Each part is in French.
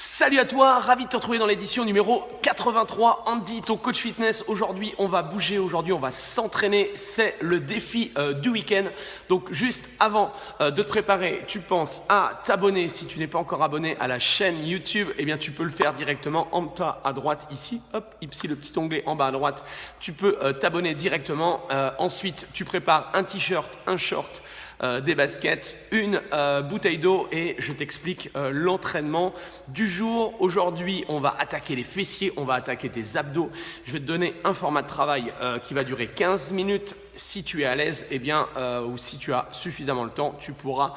Salut à toi, ravi de te retrouver dans l'édition numéro 83. Andy, ton coach fitness. Aujourd'hui, on va bouger, aujourd'hui, on va s'entraîner. C'est le défi du week-end. Donc, juste avant de te préparer, tu penses à t'abonner. Si tu n'es pas encore abonné à la chaîne YouTube, eh bien, tu peux le faire directement en bas à droite ici. Hop, ici, le petit onglet en bas à droite. Tu peux t'abonner directement. Ensuite, tu prépares un t-shirt, un short, des baskets, une bouteille d'eau et je t'explique l'entraînement du jour. Aujourd'hui, on va attaquer les fessiers, on va attaquer tes abdos. Je vais te donner un format de travail qui va durer 15 minutes. Si tu es à l'aise, eh bien, ou si tu as suffisamment le temps, tu pourras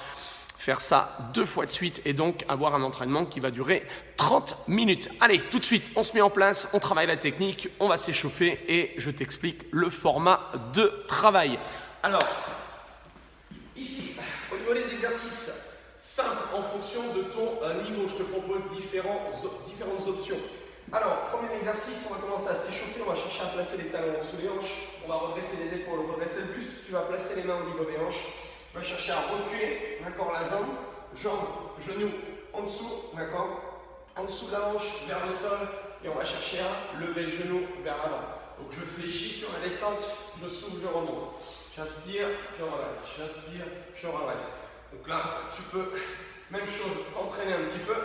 faire ça 2 fois de suite et donc avoir un entraînement qui va durer 30 minutes. Allez, tout de suite, on se met en place, on travaille la technique, on va s'échauffer et je t'explique le format de travail. Alors, ici, au niveau des exercices simples en fonction de ton niveau, je te propose différentes options. Alors, premier exercice, on va commencer à s'échauffer, on va chercher à placer les talons sous les hanches, on va redresser les épaules, redresser le buste, tu vas placer les mains au niveau des hanches, tu vas chercher à reculer, d'accord, la jambe, genou en dessous, d'accord, en dessous de la hanche vers le sol, et on va chercher à lever le genou vers l'avant. Donc je fléchis sur la descente, je souffle, je remonte. J'inspire, je redresse, j'inspire, je redresse. Donc là, tu peux, même chose, t'entraîner un petit peu,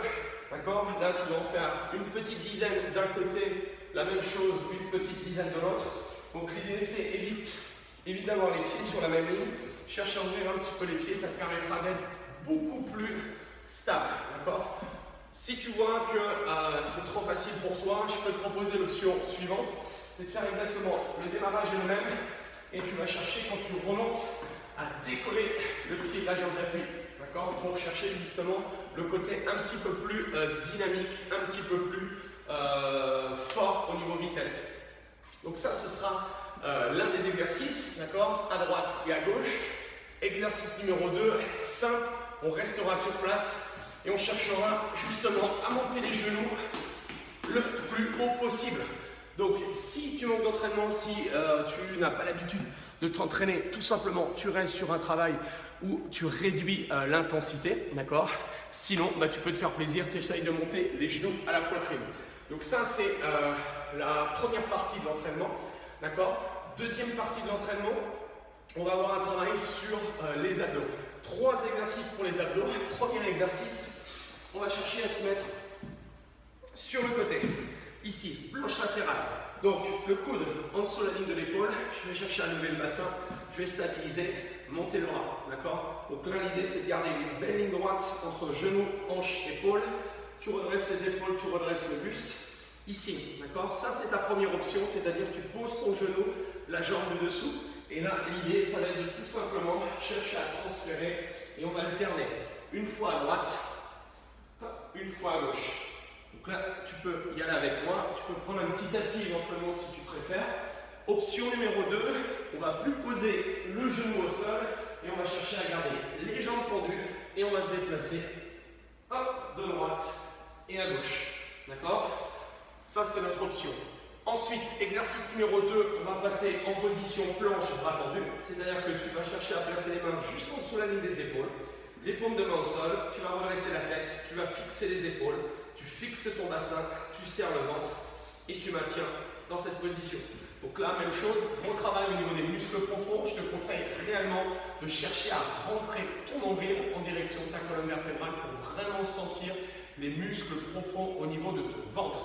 d'accord? Là, tu dois en faire une petite dizaine d'un côté, la même chose, une petite dizaine de l'autre. Donc l'idée, c'est évite d'avoir les pieds sur la même ligne. Cherche à ouvrir un petit peu les pieds, ça te permettra d'être beaucoup plus stable, d'accord? Si tu vois que c'est trop facile pour toi, je peux te proposer l'option suivante, c'est de faire exactement le démarrage est le même. Et tu vas chercher, quand tu remontes, à décoller le pied de la jambe d'appui, d'accord, pour chercher justement le côté un petit peu plus dynamique, un petit peu plus fort au niveau vitesse. Donc ça, ce sera l'un des exercices, d'accord, à droite et à gauche. Exercice numéro 2, simple, on restera sur place et on cherchera justement à monter les genoux le plus haut possible. Donc, si tu manques d'entraînement, si tu n'as pas l'habitude de t'entraîner, tout simplement, tu restes sur un travail où tu réduis l'intensité, d'accord? Sinon, tu peux te faire plaisir, tu essayes de monter les genoux à la poitrine. Donc ça, c'est la première partie de l'entraînement, d'accord? Deuxième partie de l'entraînement, on va avoir un travail sur les abdos. 3 exercices pour les abdos. Premier exercice, on va chercher à se mettre sur le côté. Ici, planche latérale. Donc, le coude en dessous de la ligne de l'épaule. Je vais chercher à lever le bassin. Je vais stabiliser, monter le bras. D'accord? Donc là, l'idée, c'est de garder une belle ligne droite entre genou, hanche, épaule. Tu redresses les épaules, tu redresses le buste. Ici, d'accord? Ça, c'est ta première option, c'est-à-dire tu poses ton genou, la jambe de dessous. Et là, l'idée, ça va être de tout simplement chercher à transférer et on va alterner. Une fois à droite, une fois à gauche. Donc là, tu peux y aller avec moi, tu peux prendre un petit tapis éventuellement si tu préfères. Option numéro 2, on va plus poser le genou au sol et on va chercher à garder les jambes tendues et on va se déplacer hop, de droite et à gauche. D'accord? Ça, c'est notre option. Ensuite, exercice numéro 2, on va passer en position planche, bras tendus. C'est-à-dire que tu vas chercher à placer les mains juste en dessous de la ligne des épaules. Les paumes de main au sol, tu vas redresser la tête, tu vas fixer les épaules. Tu fixes ton bassin, tu serres le ventre et tu maintiens dans cette position. Donc là, même chose, retravail au niveau des muscles profonds. Je te conseille réellement de chercher à rentrer ton nombril en direction de ta colonne vertébrale pour vraiment sentir les muscles profonds au niveau de ton ventre.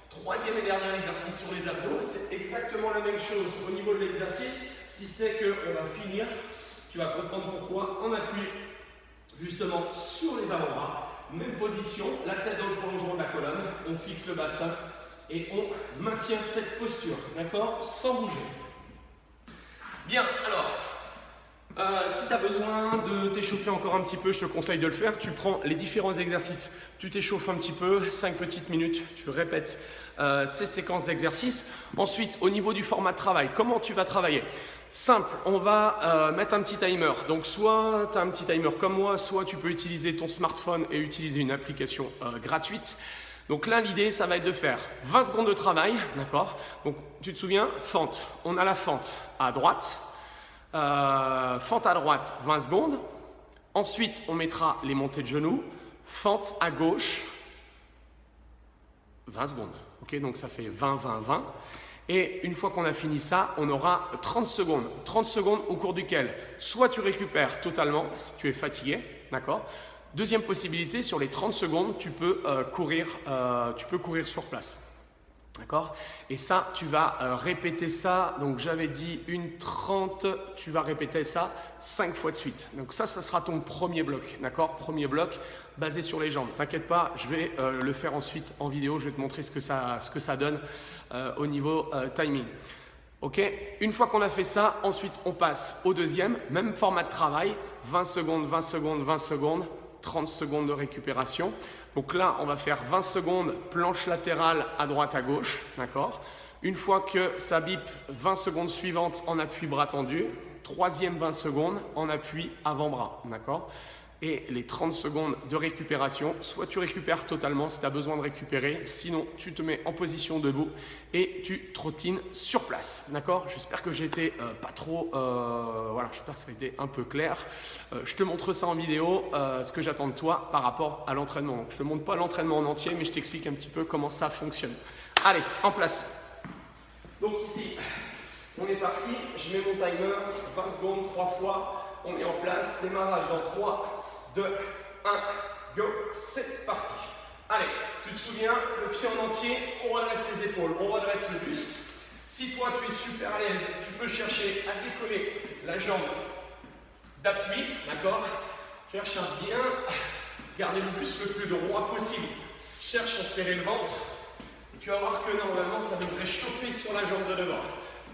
Troisième et dernier exercice sur les abdos, c'est exactement la même chose au niveau de l'exercice, si ce n'est qu'on va finir, tu vas comprendre pourquoi, en appui justement sur les avant-bras. Même position, la tête dans le prolongement de la colonne, on fixe le bassin et on maintient cette posture, d'accord? Sans bouger. Bien, alors, si tu as besoin de t'échauffer encore un petit peu, je te conseille de le faire. Tu prends les différents exercices, tu t'échauffes un petit peu, 5 petites minutes, tu répètes ces séquences d'exercices. Ensuite, au niveau du format de travail, comment tu vas travailler? Simple, on va mettre un petit timer. Donc soit tu as un petit timer comme moi, soit tu peux utiliser ton smartphone et utiliser une application gratuite. Donc là, l'idée, ça va être de faire 20 secondes de travail, d'accord? Donc tu te souviens, fente. On a la fente à droite, fente à droite, 20 secondes. Ensuite, on mettra les montées de genoux, fente à gauche, 20 secondes. Okay, donc ça fait 20, 20, 20. Et une fois qu'on a fini ça, on aura 30 secondes. 30 secondes au cours duquel soit tu récupères totalement si tu es fatigué, d'accord. Deuxième possibilité, sur les 30 secondes, tu peux courir sur place. D'accord? Et ça, tu vas répéter ça. Donc, j'avais dit une 30, tu vas répéter ça 5 fois de suite. Donc, ça sera ton premier bloc. D'accord? Premier bloc basé sur les jambes. T'inquiète pas, je vais le faire ensuite en vidéo. Je vais te montrer ce que ça donne au niveau timing. Ok? Une fois qu'on a fait ça, ensuite, on passe au deuxième. Même format de travail. 20 secondes, 20 secondes, 20 secondes. 30 secondes de récupération. Donc là, on va faire 20 secondes planche latérale à droite, à gauche. D'accord? Une fois que ça bip, 20 secondes suivantes en appui bras tendu. Troisième 20 secondes en appui avant-bras. D'accord? Et les 30 secondes de récupération, soit tu récupères totalement si tu as besoin de récupérer, sinon tu te mets en position debout et tu trottines sur place. D'accord? J'espère que j'ai été pas trop, voilà, j'espère que ça a été un peu clair. Je te montre ça en vidéo, ce que j'attends de toi par rapport à l'entraînement. Je ne te montre pas l'entraînement en entier, mais je t'explique un petit peu comment ça fonctionne. Allez, en place. Donc ici, on est parti, je mets mon timer, 20 secondes, 3 fois, on est en place, démarrage dans 3, 2, 1, go, c'est parti. Allez, tu te souviens, le pied en entier, on redresse les épaules, on redresse le buste. Si toi tu es super à l'aise, tu peux chercher à décoller la jambe d'appui, d'accord? Cherche à bien garder le buste le plus droit possible. Cherche à serrer le ventre. Et tu vas voir que normalement, ça devrait chauffer sur la jambe de devant.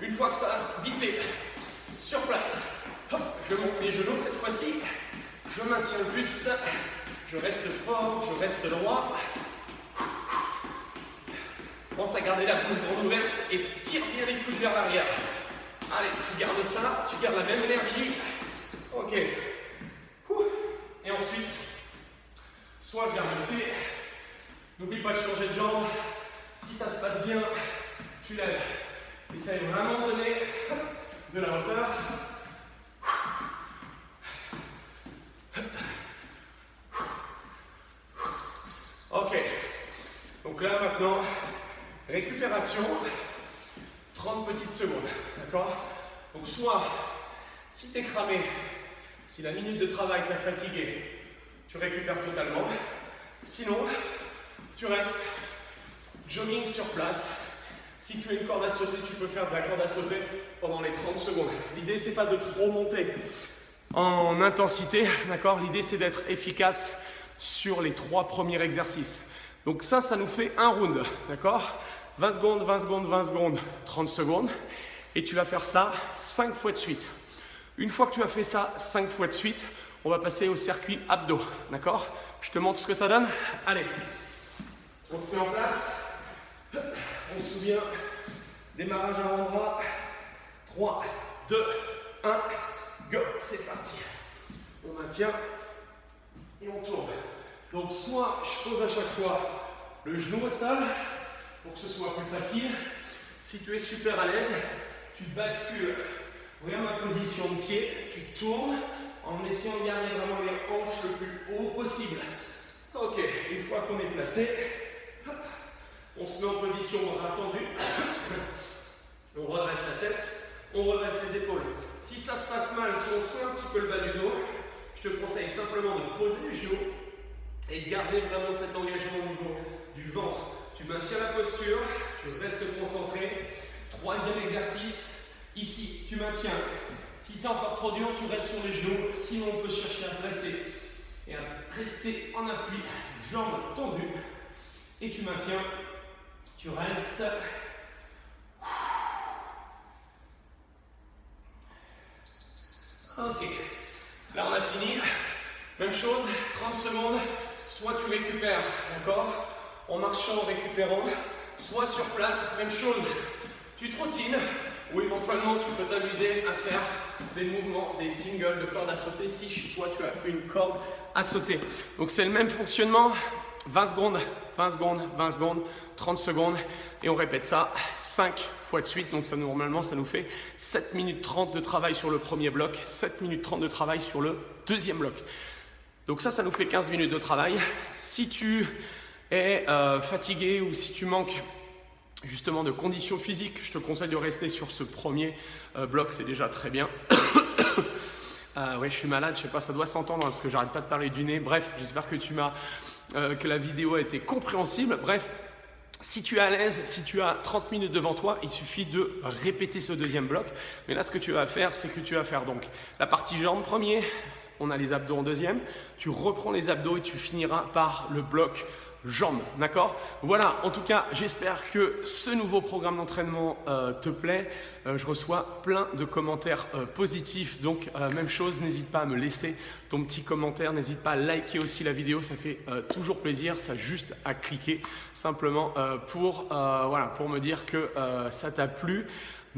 Une fois que ça a bipé, sur place, hop, je monte les genoux cette fois-ci. Je maintiens le buste, je reste fort, je reste droit. Pense à garder la bouche grande ouverte et tire bien les coudes vers l'arrière. Allez, tu gardes ça, tu gardes la même énergie. Ok. Et ensuite, soit garde le pied. N'oublie pas de changer de jambe. Si ça se passe bien, tu lèves. Essaye vraiment de donner de la hauteur. Ok, donc là maintenant, récupération, 30 petites secondes, d'accord? Donc soit, si tu es cramé, si la minute de travail t'a fatigué, tu récupères totalement. Sinon, tu restes jogging sur place. Si tu as une corde à sauter, tu peux faire de la corde à sauter pendant les 30 secondes. L'idée, c'est pas de trop monter en intensité, d'accord? L'idée, c'est d'être efficace sur les 3 premiers exercices. Donc ça nous fait un round, d'accord? 20 secondes, 20 secondes, 20 secondes, 30 secondes. Et tu vas faire ça 5 fois de suite. Une fois que tu as fait ça 5 fois de suite, on va passer au circuit abdos, d'accord? Je te montre ce que ça donne. Allez, on se met en place. On se souvient, démarrage avant-bras. 3, 2, 1, go, c'est parti. On maintient. Et on tourne. Donc soit je pose à chaque fois le genou au sol pour que ce soit plus facile. Si tu es super à l'aise, tu bascules. Regarde ma position de pied, tu tournes en essayant de garder vraiment les hanches le plus haut possible. Ok, une fois qu'on est placé, hop, on se met en position bras tendu. On redresse la tête, on redresse les épaules. Si ça se passe mal, si on sent un petit peu le bas du dos, je te conseille simplement de poser les genoux et de garder vraiment cet engagement au niveau du ventre. Tu maintiens la posture, tu restes concentré. Troisième exercice, ici, tu maintiens. Si c'est encore trop dur, tu restes sur les genoux. Sinon, on peut chercher à placer et à rester en appui, jambes tendues. Et tu maintiens, tu restes. Ok, là on a fini. Même chose, 30 secondes, soit tu récupères, d'accord, en marchant, en récupérant, soit sur place, même chose, tu trottines, ou éventuellement tu peux t'amuser à faire des mouvements, des singles de corde à sauter si chez toi tu as une corde à sauter. Donc c'est le même fonctionnement, 20 secondes, 20 secondes, 20 secondes, 30 secondes, et on répète ça 5 fois de suite. Donc ça, normalement, ça nous fait 7 minutes 30 de travail sur le premier bloc, 7 minutes 30 de travail sur le deuxième bloc. Donc ça nous fait 15 minutes de travail. Si tu est fatigué ou si tu manques justement de conditions physiques, je te conseille de rester sur ce premier bloc, c'est déjà très bien. Ouais, je suis malade, je sais pas, ça doit s'entendre parce que j'arrête pas de parler du nez. Bref, j'espère que la vidéo a été compréhensible. Bref, si tu es à l'aise, si tu as 30 minutes devant toi, il suffit de répéter ce deuxième bloc. Mais là, ce que tu vas faire, c'est que tu vas faire donc la partie jambes premier, on a les abdos en deuxième, tu reprends les abdos et tu finiras par le bloc jambes, d'accord? Voilà, en tout cas, j'espère que ce nouveau programme d'entraînement te plaît. Je reçois plein de commentaires positifs, donc même chose, n'hésite pas à me laisser ton petit commentaire, n'hésite pas à liker aussi la vidéo, ça fait toujours plaisir, ça a juste à cliquer simplement pour me dire que ça t'a plu.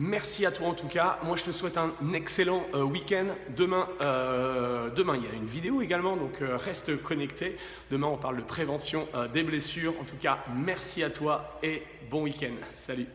Merci à toi en tout cas. Moi, je te souhaite un excellent week-end. Demain, il y a une vidéo également, donc reste connecté. Demain, on parle de prévention des blessures. En tout cas, merci à toi et bon week-end. Salut.